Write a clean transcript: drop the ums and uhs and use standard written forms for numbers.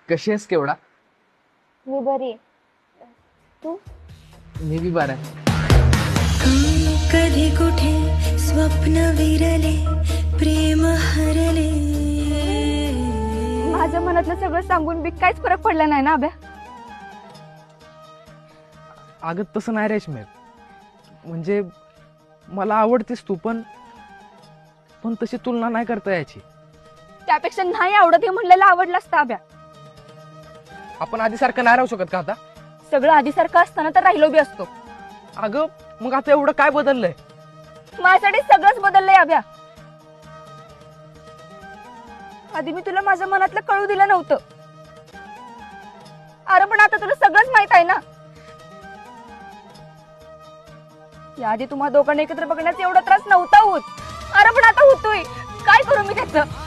कशी आहेस केवढा? मी बरी आहे. तू? मी बी बरा आहे. कधी कुठे स्वप्न विरले प्रेम हरले. माझ्या मनातलं सगळं सांगून बी काहीच फरक पडला नाही ना अभ्या. अगं तसं नाही रेशमे, म्हणजे मला आवडतेस तू, पण तशी तुलना नाही करता याची. त्यापेक्षा नाही आवडत हे म्हणलेलं आवडलं असतं अभ्या. आपण आधी सारखं नाही राहू शकत का आता? सगळं आधीसारखं असताना तर राहिलो बी असतो. अगं मग आता एवढं काय बदललंय? माझ्यासाठी सगळंच बदललंय अभ्या. आधी मी तुला माझ्या मनातलं कळू दिलं नव्हतं. अरे पण आता तुला सगळंच माहित आहे ना. याआधी तुम्हा दोघांना एकत्र बघण्याचा एवढा त्रास नव्हता होत. अरे पण आता होतोय. काय करू मी त्याचं?